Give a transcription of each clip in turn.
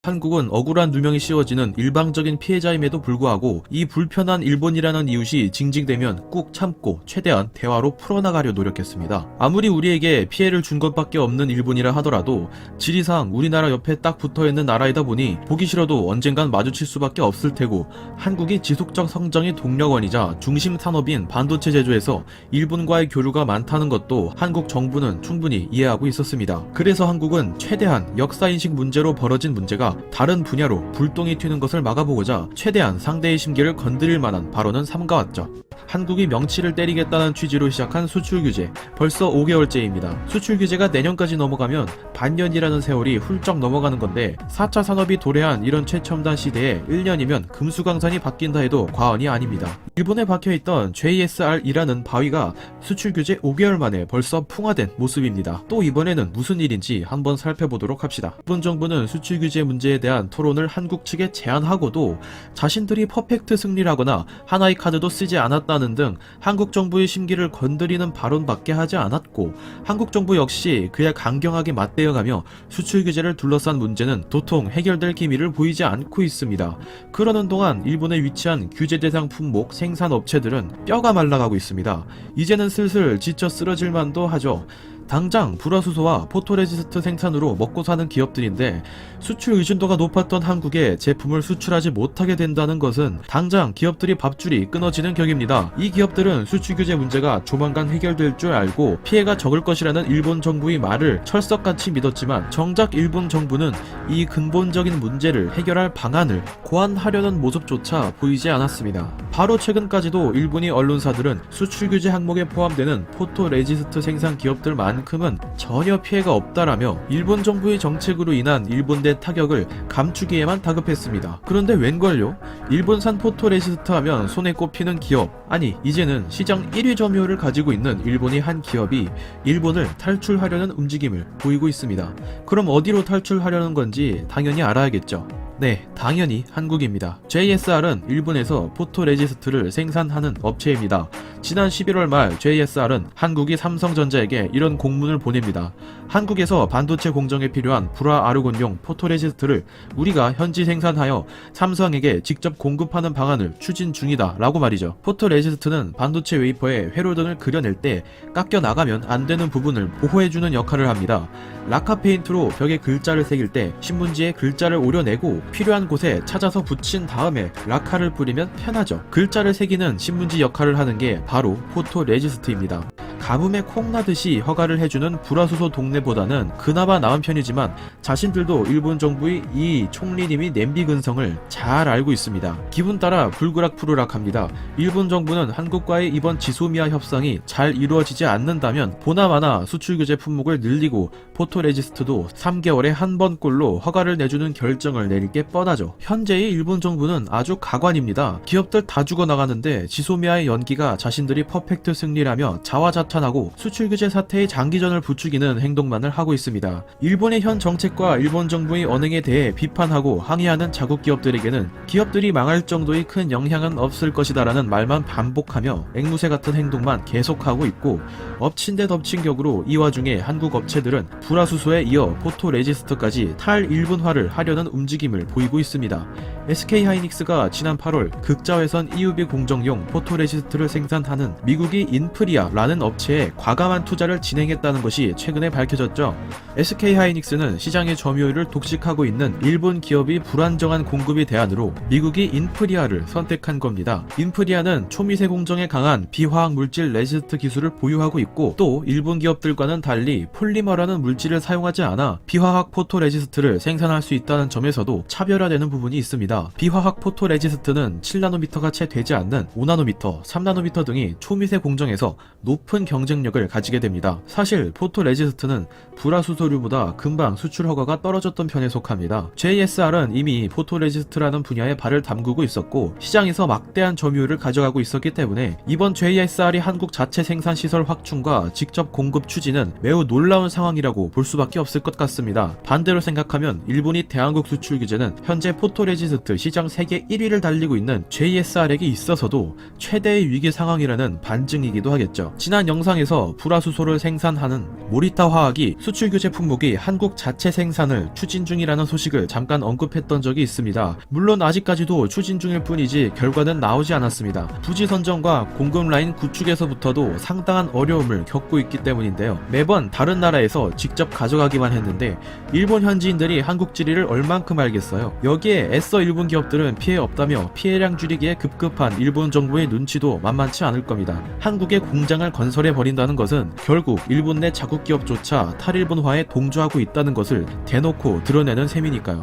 한국은 억울한 누명이 씌워지는 일방적인 피해자임에도 불구하고 이 불편한 일본이라는 이웃이 징징대면 꾹 참고 최대한 대화로 풀어나가려 노력했습니다. 아무리 우리에게 피해를 준 것밖에 없는 일본이라 하더라도 지리상 우리나라 옆에 딱 붙어있는 나라이다 보니 보기 싫어도 언젠간 마주칠 수밖에 없을 테고, 한국이 지속적 성장의 동력원이자 중심 산업인 반도체 제조에서 일본과의 교류가 많다는 것도 한국 정부는 충분히 이해하고 있었습니다. 그래서 한국은 최대한 역사인식 문제로 벌어진 문제가 다른 분야로 불똥이 튀는 것을 막아보고자 최대한 상대의 심기를 건드릴 만한 발언은 삼가왔죠. 한국이 명치를 때리겠다는 취지로 시작한 수출 규제, 벌써 5개월째입니다. 수출 규제가 내년까지 넘어가면 반년이라는 세월이 훌쩍 넘어가는 건데, 4차 산업이 도래한 이런 최첨단 시대에 1년이면 금수강산이 바뀐다 해도 과언이 아닙니다. 일본에 박혀있던 JSR이라는 바위가 수출 규제 5개월 만에 벌써 풍화된 모습입니다. 또 이번에는 무슨 일인지 한번 살펴보도록 합시다. 일본 정부는 수출 규제 문제에 대한 토론을 한국 측에 제안하고도 자신들이 퍼펙트 승리라거나 하나의 카드도 쓰지 않았다는 등 한국 정부의 심기를 건드리는 발언밖에 하지 않았고, 한국 정부 역시 그에 강경하게 맞대응하며 수출 규제를 둘러싼 문제는 도통 해결될 기미를 보이지 않고 있습니다. 그러는 동안 일본에 위치한 규제 대상 품목 생산업체들은 뼈가 말라가고 있습니다. 이제는 슬슬 지쳐 쓰러질 만도 하죠. 당장 불화수소와 포토레지스트 생산으로 먹고 사는 기업들인데, 수출 의존도가 높았던 한국에 제품을 수출하지 못하게 된다는 것은 당장 기업들이 밥줄이 끊어지는 격입니다. 이 기업들은 수출 규제 문제가 조만간 해결될 줄 알고 피해가 적을 것이라는 일본 정부의 말을 철석같이 믿었지만, 정작 일본 정부는 이 근본적인 문제를 해결할 방안을 고안하려는 모습조차 보이지 않았습니다. 바로 최근까지도 일본의 언론사들은 수출 규제 항목에 포함되는 포토레지스트 생산 기업들만 만큼은 전혀 피해가 없다라며 일본 정부의 정책으로 인한 일본 내 타격을 감추기에만 다급했습니다. 그런데 웬걸요? 일본산 포토레지스트 하면 손에 꼽히는 기업, 아니 이제는 시장 1위 점유율을 가지고 있는 일본의 한 기업이 일본을 탈출하려는 움직임을 보이고 있습니다. 그럼 어디로 탈출하려는 건지 당연히 알아야겠죠. 네, 당연히 한국입니다. JSR은 일본에서 포토레지스트를 생산하는 업체입니다. 지난 11월 말 JSR은 한국이 삼성전자에게 이런 공문을 보냅니다. 한국에서 반도체 공정에 필요한 불화 아르곤용 포토레지스트를 우리가 현지 생산하여 삼성에게 직접 공급하는 방안을 추진 중이다 라고 말이죠. 포토레지스트는 반도체 웨이퍼에 회로등을 그려낼 때 깎여 나가면 안 되는 부분을 보호해주는 역할을 합니다. 라카 페인트로 벽에 글자를 새길 때 신문지에 글자를 오려내고 필요한 곳에 찾아서 붙인 다음에 라카를 뿌리면 편하죠. 글자를 새기는 신문지 역할을 하는 게 바로 포토레지스트입니다. 가뭄에 콩나듯이 허가를 해주는 불화수소 동네보다는 그나마 나은 편이지만, 자신들도 일본 정부의 이 총리님이 냄비 근성을 잘 알고 있습니다. 기분 따라 불그락푸르락합니다. 일본 정부는 한국과의 이번 지소미아 협상이 잘 이루어지지 않는다면 보나마나 수출 규제 품목을 늘리고 포토레지스트도 3개월에 한 번꼴로 허가를 내주는 결정을 내릴 게 뻔하죠. 현재의 일본 정부는 아주 가관입니다. 기업들 다 죽어나가는데 지소미아의 연기가 자신들이 퍼펙트 승리라며 자화자찬하고 수출 규제 사태의 장기전을 부추기는 행동만을 하고 있습니다. 일본의 현 정책과 일본 정부의 언행에 대해 비판하고 항의하는 자국 기업들에게는 기업들이 망할 정도의 큰 영향은 없을 것이다라는 말만 반복하며 앵무새 같은 행동만 계속하고 있고, 엎친 데 덮친 격으로 이 와중에 한국 업체들은 불화수소에 이어 포토레지스트까지 탈일본화를 하려는 움직임을 보이고 있습니다. SK하이닉스가 지난 8월 극자외선 EUV 공정용 포토레지스트를 생산하는 미국의 인프리아라는 업체에 과감한 투자를 진행했다는 것이 최근에 밝혀졌죠. SK하이닉스는 시장의 점유율을 독식하고 있는 일본 기업이 불안정한 공급이 대안으로 미국이 인프리아를 선택한 겁니다. 인프리아는 초미세 공정에 강한 비화학 물질 레지스트 기술을 보유하고 있고, 또 일본 기업들과는 달리 폴리머라는 물질을 사용하지 않아 비화학 포토레지스트를 생산할 수 있다는 점에서도 차별화되는 부분이 있습니다. 비화학 포토레지스트는 7나노미터가 채 되지 않는 5나노미터, 3나노미터 등이 초미세 공정에서 높은 경쟁력을 가지게 됩니다. 사실 포토레지스트는 불화수소류보다 금방 수출 허가가 떨어졌던 편에 속합니다. JSR은 이미 포토레지스트라는 분야에 발을 담그고 있었고 시장에서 막대한 점유율을 가져가고 있었기 때문에 이번 JSR이 한국 자체 생산 시설 확충과 직접 공급 추진은 매우 놀라운 상황이라고 볼 수밖에 없을 것 같습니다. 반대로 생각하면 일본이 대한국 수출 규제는 현재 포토레지스트 시장 세계 1위를 달리고 있는 JSR에게 있어서도 최대의 위기 상황이라는 반증이기도 하겠죠. 지난 정상에서 불화수소를 생산하는 모리타 화학이 수출 규제 품목이 한국 자체 생산을 추진 중이라는 소식을 잠깐 언급했던 적이 있습니다. 물론 아직까지도 추진 중일 뿐이지 결과는 나오지 않았습니다. 부지 선정과 공급 라인 구축에서부터도 상당한 어려움을 겪고 있기 때문인데요. 매번 다른 나라에서 직접 가져가기만 했는데 일본 현지인들이 한국 지리를 얼만큼 알겠어요. 여기에 애써 일본 기업들은 피해 없다며 피해량 줄이기에 급급한 일본 정부의 눈치도 만만치 않을 겁니다. 한국에 공장을 건설해 버린다는 것은 결국 일본 내 자국 기업조차 탈일본화에 동조하고 있다는 것을 대놓고 드러내는 셈이니까요.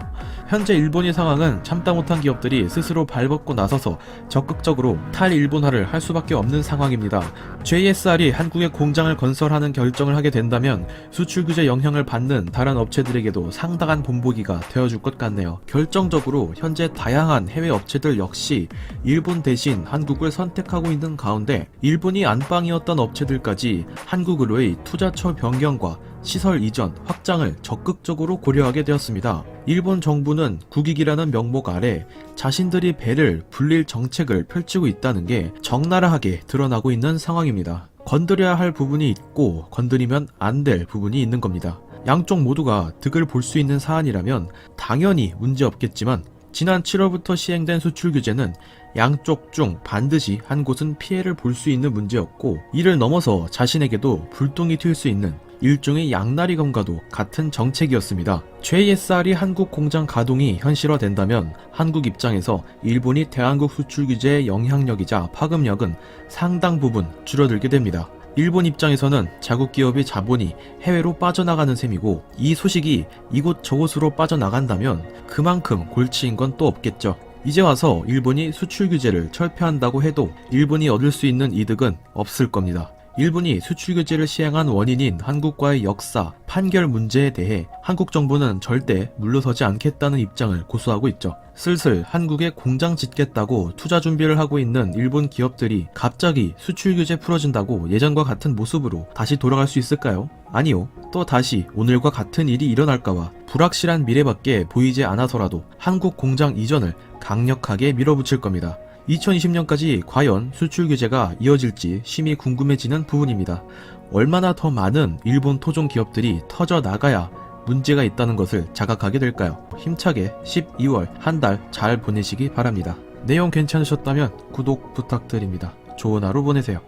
현재 일본의 상황은 참다 못한 기업들이 스스로 발벗고 나서서 적극적으로 탈일본화를 할 수밖에 없는 상황입니다. JSR이 한국에 공장을 건설하는 결정을 하게 된다면 수출 규제 영향을 받는 다른 업체들에게도 상당한 본보기가 되어줄 것 같네요. 결정적으로 현재 다양한 해외 업체들 역시 일본 대신 한국을 선택하고 있는 가운데 일본이 안방이었던 업체들까지 한국으로의 투자처 변경과 시설 이전, 확장을 적극적으로 고려하게 되었습니다. 일본 정부는 국익이라는 명목 아래 자신들이 배를 불릴 정책을 펼치고 있다는 게 적나라하게 드러나고 있는 상황입니다. 건드려야 할 부분이 있고 건드리면 안 될 부분이 있는 겁니다. 양쪽 모두가 득을 볼 수 있는 사안이라면 당연히 문제없겠지만 지난 7월부터 시행된 수출 규제는 양쪽 중 반드시 한 곳은 피해를 볼 수 있는 문제였고 이를 넘어서 자신에게도 불똥이 튈 수 있는 일종의 양날이검과도 같은 정책이었습니다. JSR이 한국 공장 가동이 현실화된다면 한국 입장에서 일본이 대한국 수출 규제의 영향력이자 파급력은 상당 부분 줄어들게 됩니다. 일본 입장에서는 자국 기업의 자본이 해외로 빠져나가는 셈이고 이 소식이 이곳저곳으로 빠져나간다면 그만큼 골치인 건 또 없겠죠. 이제 와서 일본이 수출 규제를 철폐한다고 해도 일본이 얻을 수 있는 이득은 없을 겁니다. 일본이 수출 규제를 시행한 원인인 한국과의 역사, 판결 문제에 대해 한국 정부는 절대 물러서지 않겠다는 입장을 고수하고 있죠. 슬슬 한국에 공장 짓겠다고 투자 준비를 하고 있는 일본 기업들이 갑자기 수출 규제 풀어진다고 예전과 같은 모습으로 다시 돌아갈 수 있을까요? 아니요. 또 다시 오늘과 같은 일이 일어날까봐 불확실한 미래밖에 보이지 않아서라도 한국 공장 이전을 강력하게 밀어붙일 겁니다. 2020년까지 과연 수출 규제가 이어질지 심히 궁금해지는 부분입니다. 얼마나 더 많은 일본 토종 기업들이 터져 나가야 문제가 있다는 것을 자각하게 될까요? 힘차게 12월 한 달 잘 보내시기 바랍니다. 내용 괜찮으셨다면 구독 부탁드립니다. 좋은 하루 보내세요.